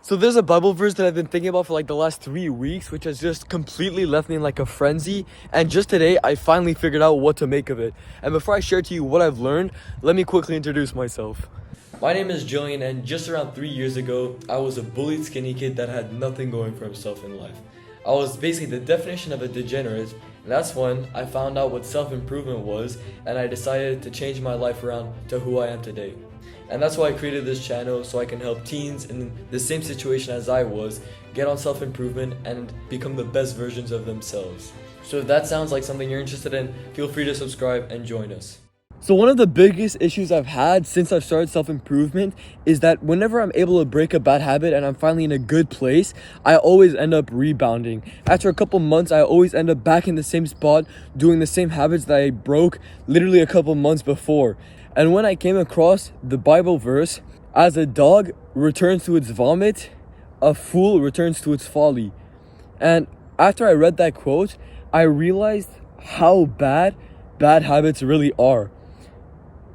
So there's a Bible verse that I've been thinking about for like the last 3 weeks, which has just completely left me in like a frenzy. And just today, I finally figured out what to make of it. And before I share to you what I've learned, let me quickly introduce myself. My name is Julian, and just around 3 years ago, I was a bullied skinny kid that had nothing going for himself in life. I was basically the definition of a degenerate, and that's when I found out what self-improvement was, and I decided to change my life around to who I am today. And that's why I created this channel, so I can help teens in the same situation as I was get on self-improvement and become the best versions of themselves. So if that sounds like something you're interested in, feel free to subscribe and join us. So one of the biggest issues I've had since I've started self-improvement is that whenever I'm able to break a bad habit and I'm finally in a good place, I always end up rebounding. After a couple months, I always end up back in the same spot doing the same habits that I broke literally a couple months before. And when I came across the Bible verse, as a dog returns to its vomit, a fool returns to its folly. And after I read that quote, I realized how bad habits really are.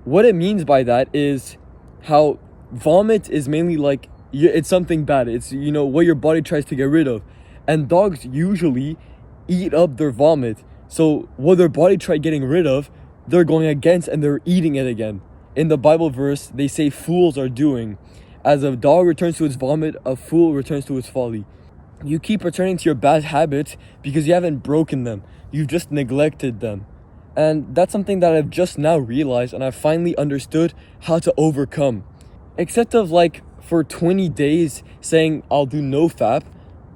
What it means by that is how vomit is mainly like, it's something bad. It's, what your body tries to get rid of. And dogs usually eat up their vomit. So what their body tried getting rid of, they're going against and they're eating it again. In the Bible verse, they say fools are doing. As a dog returns to its vomit, a fool returns to its folly. You keep returning to your bad habits because you haven't broken them. You've just neglected them. And that's something that I've just now realized and I've finally understood how to overcome. Except of like for 20 days saying I'll do no fap,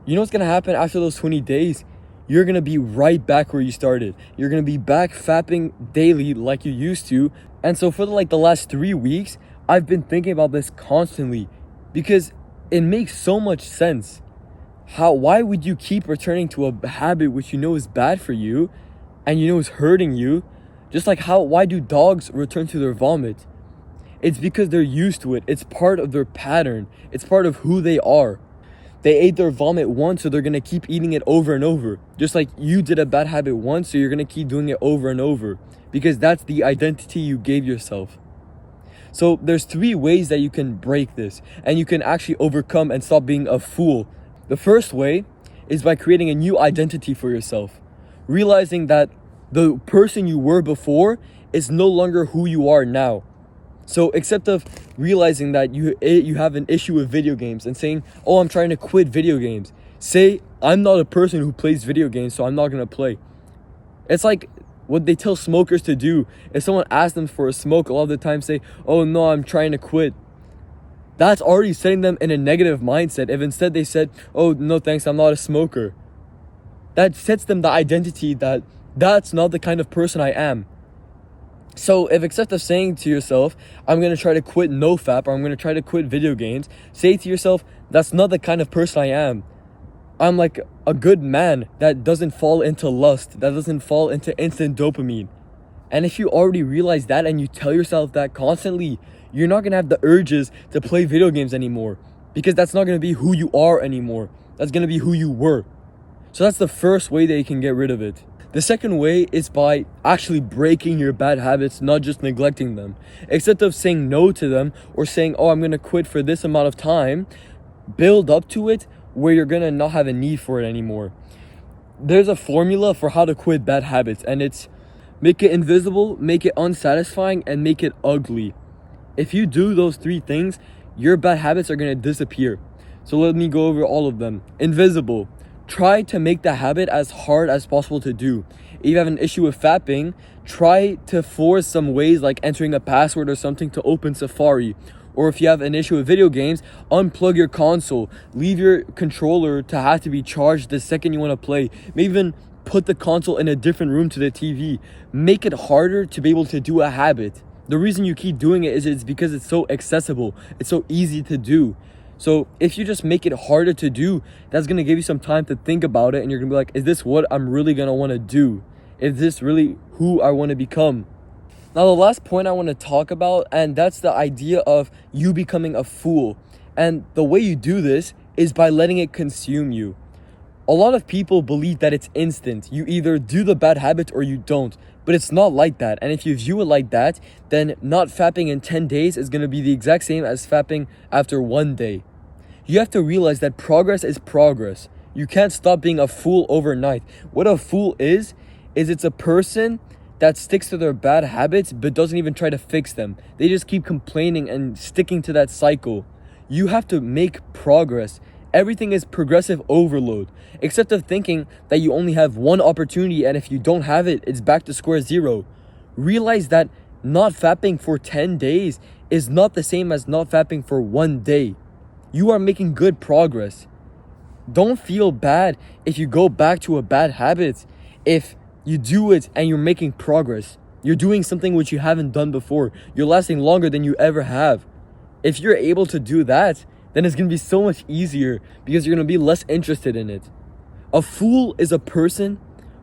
you know what's gonna happen after those 20 days? You're gonna be right back where you started. You're gonna be back fapping daily like you used to. And so for the last 3 weeks, I've been thinking about this constantly because it makes so much sense. Why would you keep returning to a habit which you know is bad for you and you know is hurting you? Just like why do dogs return to their vomit? It's because they're used to it. It's part of their pattern. It's part of who they are. They ate their vomit once, so they're going to keep eating it over and over. Just like you did a bad habit once, so you're going to keep doing it over and over. Because that's the identity you gave yourself. So there's 3 ways that you can break this. And you can actually overcome and stop being a fool. The first way is by creating a new identity for yourself. Realizing that the person you were before is no longer who you are now. So except of realizing that you have an issue with video games and saying, oh, I'm trying to quit video games. Say, I'm not a person who plays video games, so I'm not going to play. It's like what they tell smokers to do. If someone asks them for a smoke, a lot of the time say, oh no, I'm trying to quit. That's already setting them in a negative mindset. If instead they said, oh no thanks, I'm not a smoker. That sets them the identity that that's not the kind of person I am. So if instead of saying to yourself, I'm going to try to quit nofap or I'm going to try to quit video games, say to yourself, that's not the kind of person I am. I'm like a good man that doesn't fall into lust, that doesn't fall into instant dopamine. And if you already realize that and you tell yourself that constantly, you're not going to have the urges to play video games anymore because that's not going to be who you are anymore. That's going to be who you were. So that's the first way that you can get rid of it. The second way is by actually breaking your bad habits, not just neglecting them. Instead of saying no to them or saying, oh, I'm going to quit for this amount of time, build up to it where you're going to not have a need for it anymore. There's a formula for how to quit bad habits, and it's make it invisible, make it unsatisfying, and make it ugly. If you do those 3 things, your bad habits are going to disappear. So let me go over all of them. Invisible. Try to make the habit as hard as possible to do. If you have an issue with fapping, try to force some ways like entering a password or something to open Safari. Or if you have an issue with video games, unplug your console. Leave your controller to have to be charged the second you want to play. Maybe even put the console in a different room to the TV. Make it harder to be able to do a habit. The reason you keep doing it is it's because it's so accessible. It's so easy to do. So if you just make it harder to do, that's going to give you some time to think about it. And you're going to be like, is this what I'm really going to want to do? Is this really who I want to become? Now, the last point I want to talk about, and that's the idea of you becoming a fool. And the way you do this is by letting it consume you. A lot of people believe that it's instant. You either do the bad habit or you don't. But it's not like that. And if you view it like that, then not fapping in 10 days is going to be the exact same as fapping after 1 day. You have to realize that progress is progress. You can't stop being a fool overnight. What a fool is it's a person that sticks to their bad habits but doesn't even try to fix them. They just keep complaining and sticking to that cycle. You have to make progress. Everything is progressive overload, except of thinking that you only have one opportunity and if you don't have it, it's back to square zero. Realize that not fapping for 10 days is not the same as not fapping for 1 day. You are making good progress. Don't feel bad if you go back to a bad habit. If you do it and you're making progress, you're doing something which you haven't done before. You're lasting longer than you ever have. If you're able to do that, then it's going to be so much easier because you're going to be less interested in it. A fool is a person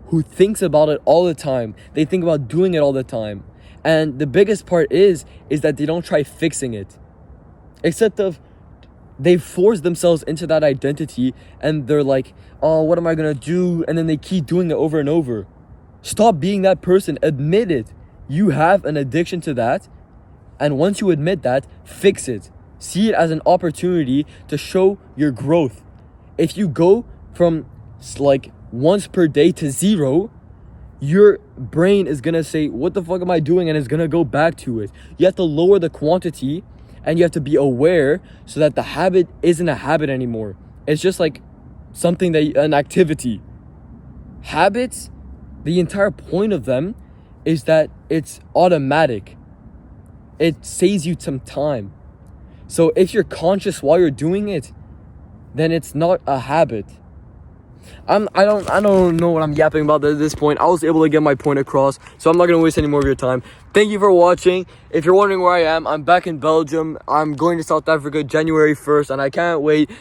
who thinks about it all the time. They think about doing it all the time. And the biggest part is that they don't try fixing it. Except of they force themselves into that identity and they're like, oh, what am I going to do? And then they keep doing it over and over. Stop being that person. Admit it. You have an addiction to that. And once you admit that, fix it. See it as an opportunity to show your growth. If you go from like once per day to 0, your brain is going to say, what the fuck am I doing? And it's going to go back to it. You have to lower the quantity and you have to be aware so that the habit isn't a habit anymore. It's just like something an activity. Habits, the entire point of them is that it's automatic. It saves you some time. So if you're conscious while you're doing it, then it's not a habit. I don't know what I'm yapping about at this point. I was able to get my point across, so I'm not going to waste any more of your time. Thank you for watching. If you're wondering where I am, I'm back in Belgium. I'm going to South Africa January 1st, and I can't wait